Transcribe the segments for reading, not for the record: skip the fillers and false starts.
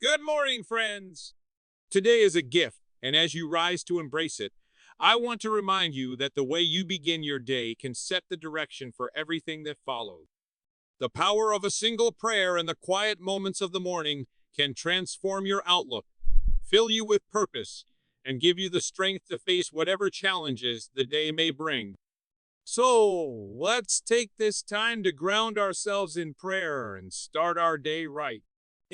Good morning, friends. Today is a gift, and as you rise to embrace it, I want to remind you that the way you begin your day can set the direction for everything that follows. The power of a single prayer in the quiet moments of the morning can transform your outlook, fill you with purpose, and give you the strength to face whatever challenges the day may bring. So, let's take this time to ground ourselves in prayer and start our day right.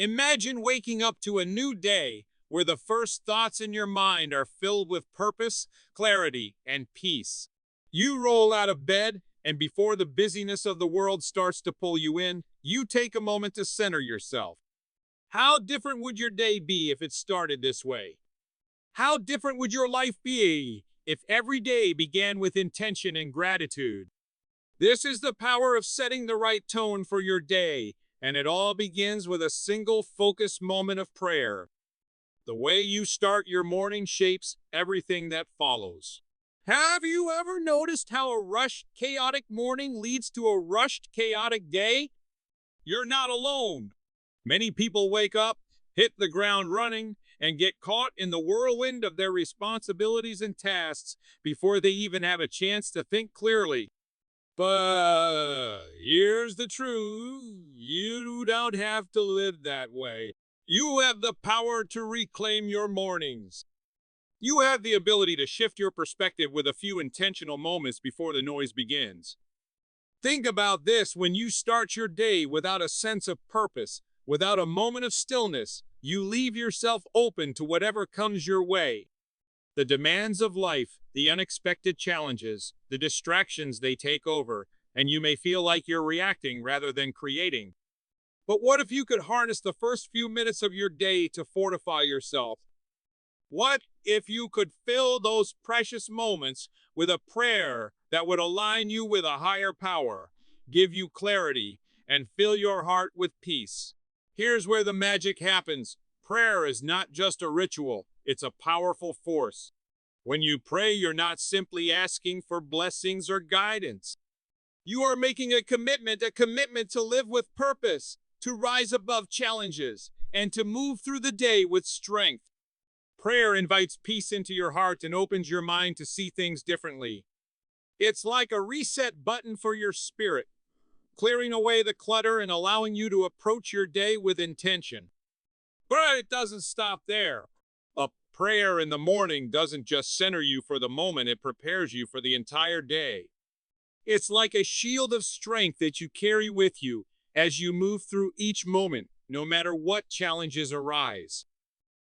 Imagine waking up to a new day where the first thoughts in your mind are filled with purpose, clarity, and peace. You roll out of bed, and before the busyness of the world starts to pull you in, you take a moment to center yourself. How different would your day be if it started this way? How different would your life be if every day began with intention and gratitude? This is the power of setting the right tone for your day, and it all begins with a single focused moment of prayer. The way you start your morning shapes everything that follows. Have you ever noticed how a rushed, chaotic morning leads to a rushed, chaotic day? You're not alone. Many people wake up, hit the ground running, and get caught in the whirlwind of their responsibilities and tasks before they even have a chance to think clearly. But here's the truth. You don't have to live that way. You have the power to reclaim your mornings. You have the ability to shift your perspective with a few intentional moments before the noise begins. Think about this: when you start your day without a sense of purpose, without a moment of stillness, you leave yourself open to whatever comes your way. The demands of life, the unexpected challenges, the distractions they take over, and you may feel like you're reacting rather than creating. But what if you could harness the first few minutes of your day to fortify yourself? What if you could fill those precious moments with a prayer that would align you with a higher power, give you clarity, and fill your heart with peace? Here's where the magic happens. Prayer is not just a ritual, it's a powerful force. When you pray, you're not simply asking for blessings or guidance. You are making a commitment to live with purpose, to rise above challenges, and to move through the day with strength. Prayer invites peace into your heart and opens your mind to see things differently. It's like a reset button for your spirit, clearing away the clutter and allowing you to approach your day with intention. But it doesn't stop there. A prayer in the morning doesn't just center you for the moment, it prepares you for the entire day. It's like a shield of strength that you carry with you as you move through each moment, no matter what challenges arise.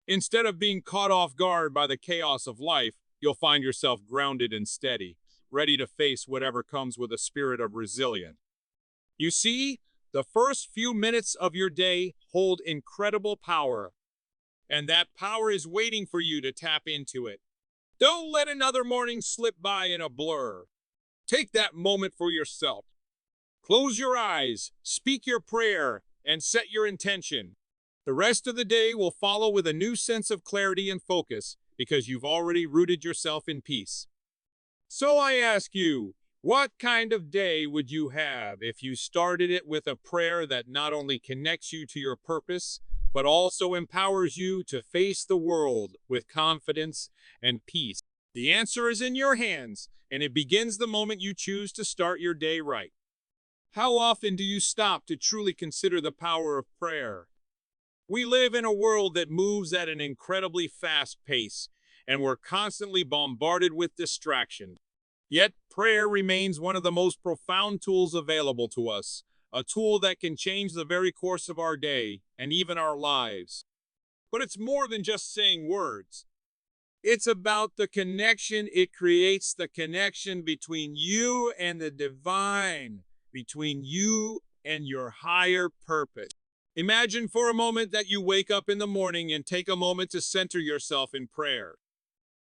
Instead of being caught off guard by the chaos of life, you'll find yourself grounded and steady, ready to face whatever comes with a spirit of resilience. You see, the first few minutes of your day hold incredible power, and that power is waiting for you to tap into it. Don't let another morning slip by in a blur. Take that moment for yourself. Close your eyes, speak your prayer, and set your intention. The rest of the day will follow with a new sense of clarity and focus because you've already rooted yourself in peace. So I ask you, what kind of day would you have if you started it with a prayer that not only connects you to your purpose, but also empowers you to face the world with confidence and peace? The answer is in your hands, and it begins the moment you choose to start your day right. How often do you stop to truly consider the power of prayer? We live in a world that moves at an incredibly fast pace, and we're constantly bombarded with distractions. Yet, prayer remains one of the most profound tools available to us, a tool that can change the very course of our day and even our lives. But it's more than just saying words. It's about the connection it creates, the connection between you and the divine, between you and your higher purpose. Imagine for a moment that you wake up in the morning and take a moment to center yourself in prayer.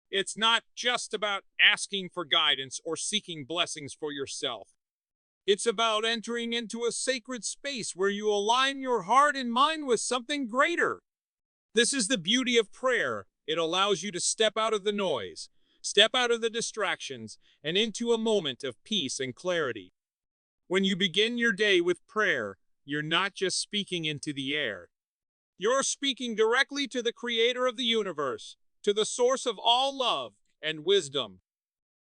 It's not just about asking for guidance or seeking blessings for yourself. It's about entering into a sacred space where you align your heart and mind with something greater. This is the beauty of prayer. It allows you to step out of the noise, step out of the distractions, and into a moment of peace and clarity. When you begin your day with prayer, you're not just speaking into the air. You're speaking directly to the creator of the universe, to the source of all love and wisdom.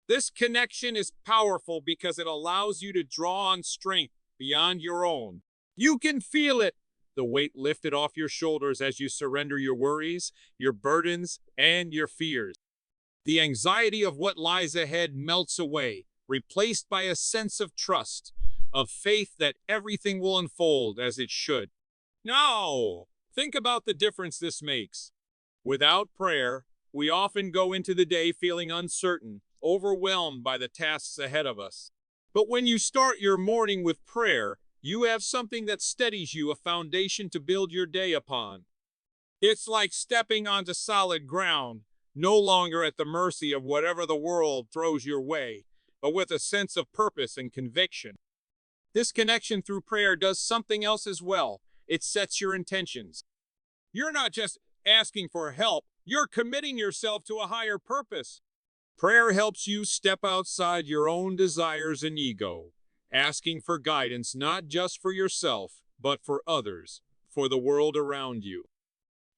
This connection is powerful because it allows you to draw on strength beyond your own. You can feel it, the weight lifted off your shoulders as you surrender your worries, your burdens, and your fears. The anxiety of what lies ahead melts away, replaced by a sense of trust, of faith that everything will unfold as it should. Now, think about the difference this makes. Without prayer, we often go into the day feeling uncertain, overwhelmed by the tasks ahead of us. But when you start your morning with prayer, you have something that steadies you, a foundation to build your day upon. It's like stepping onto solid ground, no longer at the mercy of whatever the world throws your way, but with a sense of purpose and conviction. This connection through prayer does something else as well. It sets your intentions. You're not just asking for help, you're committing yourself to a higher purpose. Prayer helps you step outside your own desires and ego, asking for guidance not just for yourself, but for others, for the world around you.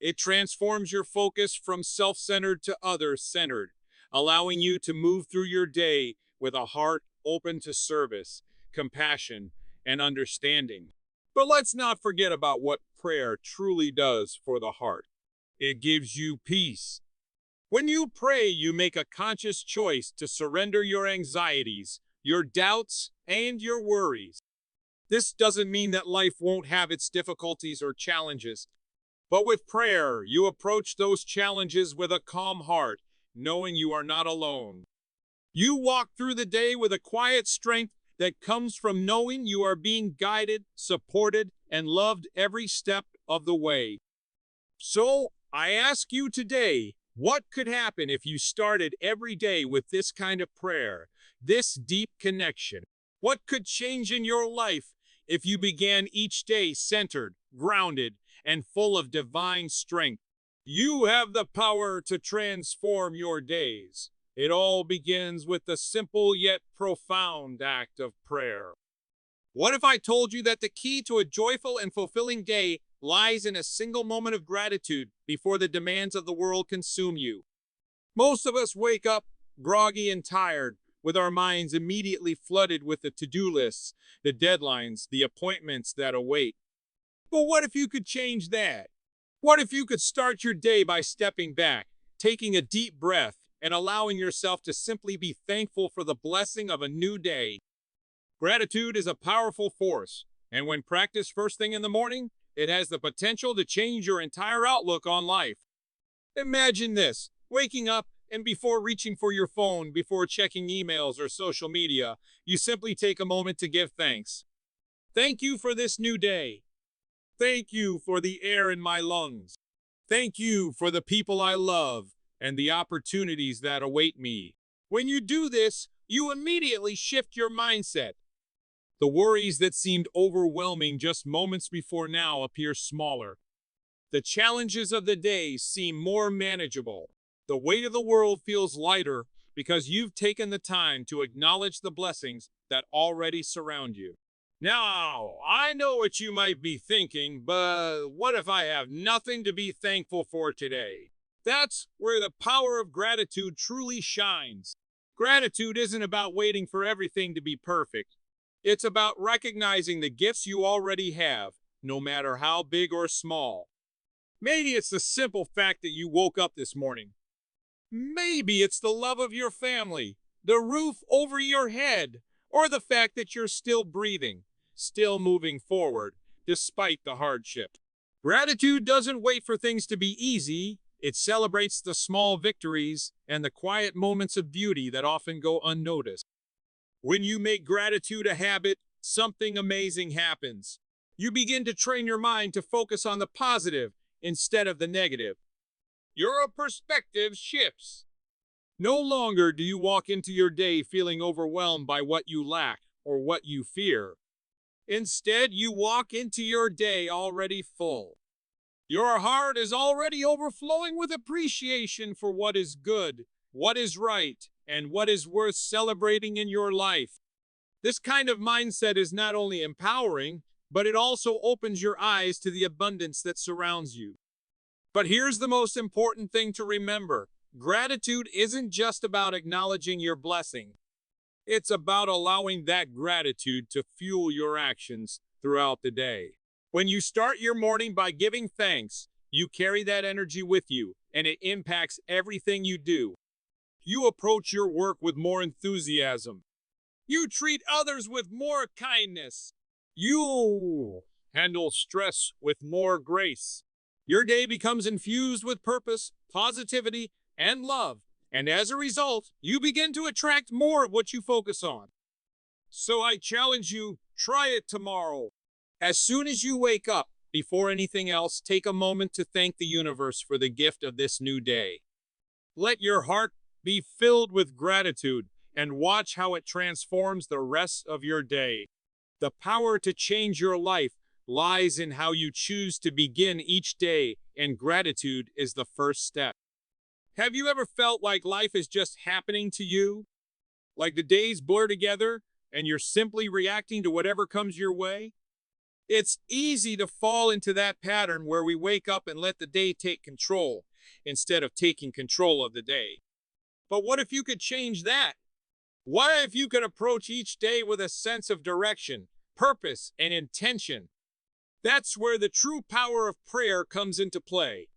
It transforms your focus from self-centered to other-centered, allowing you to move through your day with a heart open to service, compassion, and understanding. But let's not forget about what prayer truly does for the heart. It gives you peace. When you pray, you make a conscious choice to surrender your anxieties, your doubts, and your worries. This doesn't mean that life won't have its difficulties or challenges. But with prayer, you approach those challenges with a calm heart, knowing you are not alone. You walk through the day with a quiet strength that comes from knowing you are being guided, supported, and loved every step of the way. So, I ask you today, what could happen if you started every day with this kind of prayer, this deep connection? What could change in your life if you began each day centered, grounded, and full of divine strength? You have the power to transform your days. It all begins with the simple yet profound act of prayer. What if I told you that the key to a joyful and fulfilling day lies in a single moment of gratitude before the demands of the world consume you? Most of us wake up groggy and tired, with our minds immediately flooded with the to-do lists, the deadlines, the appointments that await. But what if you could change that? What if you could start your day by stepping back, taking a deep breath, and allowing yourself to simply be thankful for the blessing of a new day? Gratitude is a powerful force, and when practiced first thing in the morning, it has the potential to change your entire outlook on life. Imagine this, waking up, and before reaching for your phone, before checking emails or social media, you simply take a moment to give thanks. Thank you for this new day. Thank you for the air in my lungs. Thank you for the people I love and the opportunities that await me. When you do this, you immediately shift your mindset. The worries that seemed overwhelming just moments before now appear smaller. The challenges of the day seem more manageable. The weight of the world feels lighter because you've taken the time to acknowledge the blessings that already surround you. Now, I know what you might be thinking, but what if I have nothing to be thankful for today? That's where the power of gratitude truly shines. Gratitude isn't about waiting for everything to be perfect. It's about recognizing the gifts you already have, no matter how big or small. Maybe it's the simple fact that you woke up this morning. Maybe it's the love of your family, the roof over your head, or the fact that you're still breathing, still moving forward, despite the hardship. Gratitude doesn't wait for things to be easy. It celebrates the small victories and the quiet moments of beauty that often go unnoticed. When you make gratitude a habit, something amazing happens. You begin to train your mind to focus on the positive instead of the negative. Your perspective shifts. No longer do you walk into your day feeling overwhelmed by what you lack or what you fear. Instead, you walk into your day already full. Your heart is already overflowing with appreciation for what is good, what is right, and what is worth celebrating in your life. This kind of mindset is not only empowering, but it also opens your eyes to the abundance that surrounds you. But here's the most important thing to remember. Gratitude isn't just about acknowledging your blessing. It's about allowing that gratitude to fuel your actions throughout the day. When you start your morning by giving thanks, you carry that energy with you, and it impacts everything you do. You approach your work with more enthusiasm. You treat others with more kindness. You handle stress with more grace. Your day becomes infused with purpose, positivity, and love. And as a result, you begin to attract more of what you focus on. So I challenge you, try it tomorrow. As soon as you wake up, before anything else, take a moment to thank the universe for the gift of this new day. Let your heart be filled with gratitude and watch how it transforms the rest of your day. The power to change your life lies in how you choose to begin each day, and gratitude is the first step. Have you ever felt like life is just happening to you? Like the days blur together and you're simply reacting to whatever comes your way? It's easy to fall into that pattern where we wake up and let the day take control instead of taking control of the day. But what if you could change that? What if you could approach each day with a sense of direction, purpose, and intention? That's where the true power of prayer comes into play.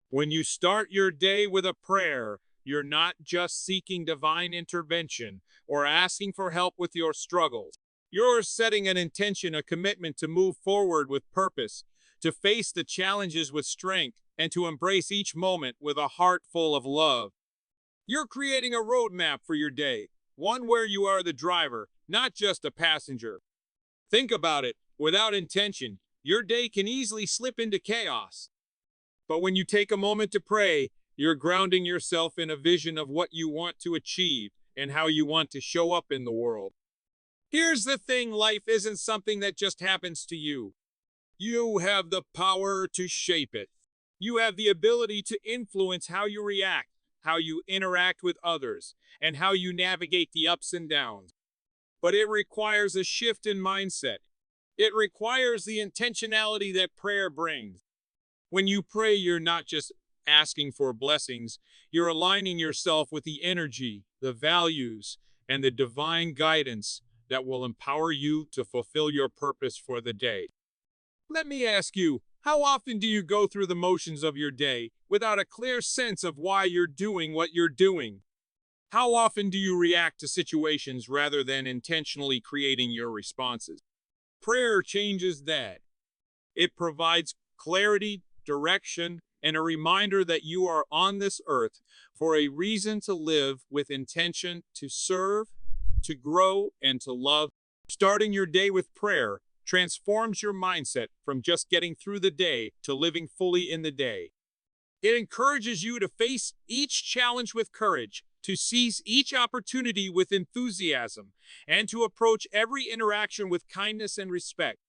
When you start your day with a prayer, you're not just seeking divine intervention or asking for help with your struggles. You're setting an intention, a commitment to move forward with purpose, to face the challenges with strength, and to embrace each moment with a heart full of love. You're creating a roadmap for your day, one where you are the driver, not just a passenger. Think about it. Without intention, your day can easily slip into chaos. But when you take a moment to pray, you're grounding yourself in a vision of what you want to achieve and how you want to show up in the world. Here's the thing, life isn't something that just happens to you. You have the power to shape it. You have the ability to influence how you react, how you interact with others, and how you navigate the ups and downs. But it requires a shift in mindset. It requires the intentionality that prayer brings. When you pray, you're not just asking for blessings, you're aligning yourself with the energy, the values, and the divine guidance that will empower you to fulfill your purpose for the day. Let me ask you, how often do you go through the motions of your day without a clear sense of why you're doing what you're doing? How often do you react to situations rather than intentionally creating your responses? Prayer changes that. It provides clarity, direction, and a reminder that you are on this earth for a reason to live with intention, to serve, to grow, and to love. Starting your day with prayer transforms your mindset from just getting through the day to living fully in the day. It encourages you to face each challenge with courage, to seize each opportunity with enthusiasm, and to approach every interaction with kindness and respect.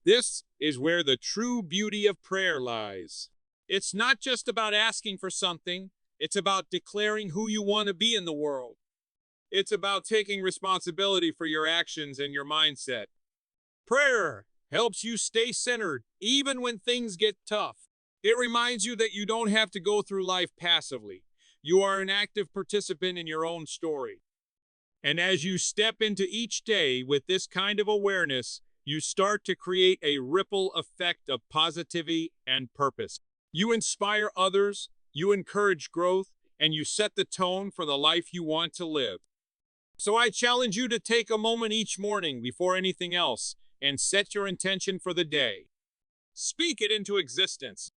This is where the true beauty of prayer lies. It's not just about asking for something, it's about declaring who you want to be in the world. It's about taking responsibility for your actions and your mindset. Prayer helps you stay centered even when things get tough. It reminds you that you don't have to go through life passively. You are an active participant in your own story. And as you step into each day with this kind of awareness, you start to create a ripple effect of positivity and purpose. You inspire others, you encourage growth, and you set the tone for the life you want to live. So I challenge you to take a moment each morning before anything else and set your intention for the day. Speak it into existence.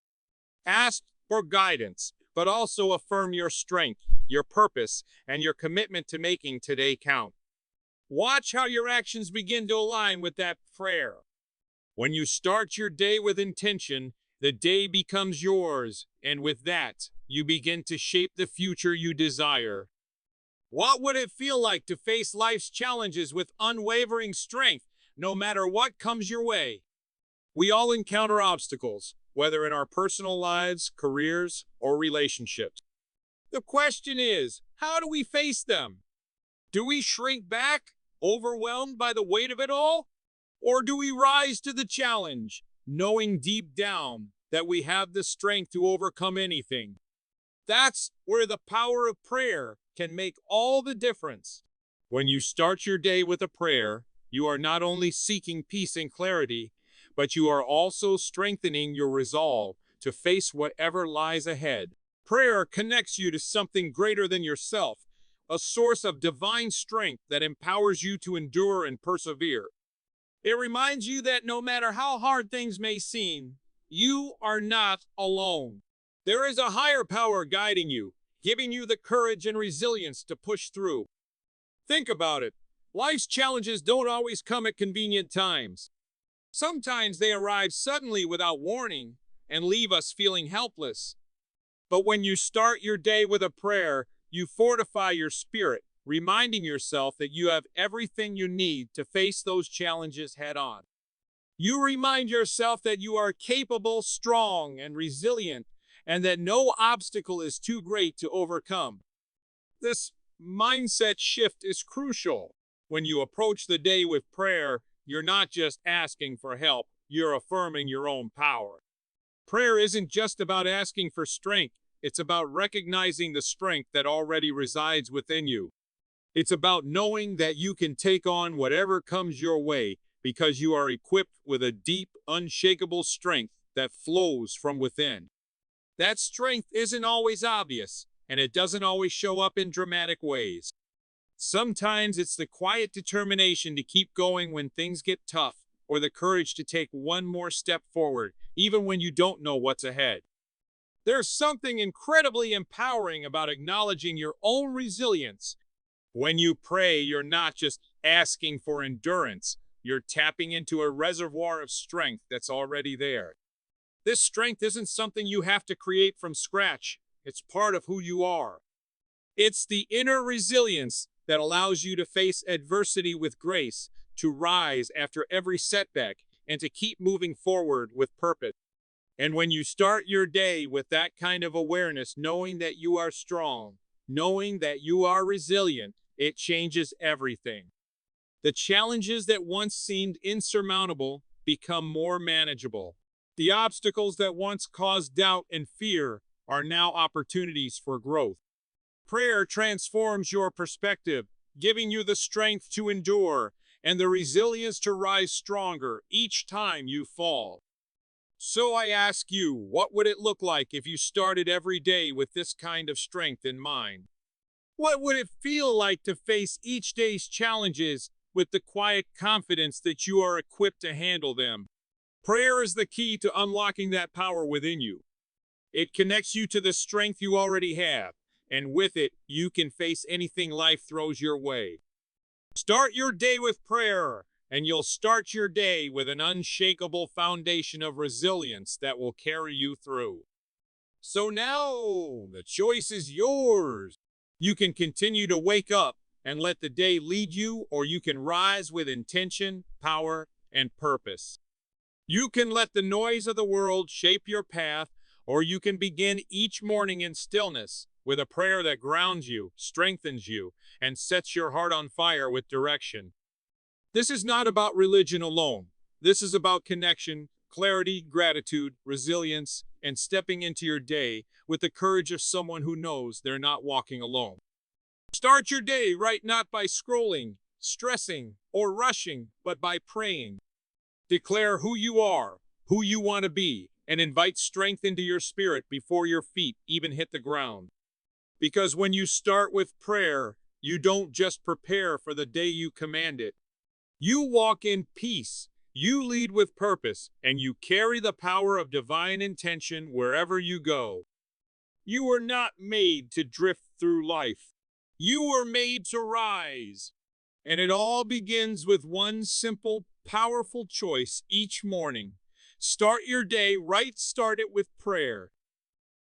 Ask for guidance, but also affirm your strength, your purpose, and your commitment to making today count. Watch how your actions begin to align with that prayer. When you start your day with intention, the day becomes yours, and with that, you begin to shape the future you desire. What would it feel like to face life's challenges with unwavering strength, no matter what comes your way? We all encounter obstacles, whether in our personal lives, careers, or relationships. The question is, how do we face them? Do we shrink back, overwhelmed by the weight of it all? Or do we rise to the challenge, knowing deep down that we have the strength to overcome anything? That's where the power of prayer can make all the difference. When you start your day with a prayer, you are not only seeking peace and clarity, but you are also strengthening your resolve to face whatever lies ahead. Prayer connects you to something greater than yourself, a source of divine strength that empowers you to endure and persevere. It reminds you that no matter how hard things may seem, you are not alone. There is a higher power guiding you, giving you the courage and resilience to push through. Think about it. Life's challenges don't always come at convenient times. Sometimes they arrive suddenly without warning and leave us feeling helpless. But when you start your day with a prayer, you fortify your spirit, reminding yourself that you have everything you need to face those challenges head on. You remind yourself that you are capable, strong, and resilient, and that no obstacle is too great to overcome. This mindset shift is crucial. When you approach the day with prayer, you're not just asking for help, you're affirming your own power. Prayer isn't just about asking for strength, it's about recognizing the strength that already resides within you. It's about knowing that you can take on whatever comes your way because you are equipped with a deep, unshakable strength that flows from within. That strength isn't always obvious, and it doesn't always show up in dramatic ways. Sometimes it's the quiet determination to keep going when things get tough, or the courage to take one more step forward, even when you don't know what's ahead. There's something incredibly empowering about acknowledging your own resilience. When you pray, you're not just asking for endurance, you're tapping into a reservoir of strength that's already there. This strength isn't something you have to create from scratch, it's part of who you are. It's the inner resilience that allows you to face adversity with grace, to rise after every setback, and to keep moving forward with purpose. And when you start your day with that kind of awareness, knowing that you are strong, knowing that you are resilient, it changes everything. The challenges that once seemed insurmountable become more manageable. The obstacles that once caused doubt and fear are now opportunities for growth. Prayer transforms your perspective, giving you the strength to endure and the resilience to rise stronger each time you fall. So I ask you, what would it look like if you started every day with this kind of strength in mind? What would it feel like to face each day's challenges with the quiet confidence that you are equipped to handle them? Prayer is the key to unlocking that power within you. It connects you to the strength you already have, and with it, you can face anything life throws your way. Start your day with prayer, and you'll start your day with an unshakable foundation of resilience that will carry you through. So now, the choice is yours. You can continue to wake up and let the day lead you, or you can rise with intention, power, and purpose. You can let the noise of the world shape your path, or you can begin each morning in stillness with a prayer that grounds you, strengthens you, and sets your heart on fire with direction. This is not about religion alone. This is about connection, clarity, gratitude, resilience, and stepping into your day with the courage of someone who knows they're not walking alone. Start your day right not by scrolling, stressing, or rushing, but by praying. Declare who you are, who you want to be, and invite strength into your spirit before your feet even hit the ground. Because when you start with prayer, you don't just prepare for the day you command it. You walk in peace, you lead with purpose, and you carry the power of divine intention wherever you go. You were not made to drift through life. You were made to rise. And it all begins with one simple, powerful choice each morning. Start your day right, start it with prayer.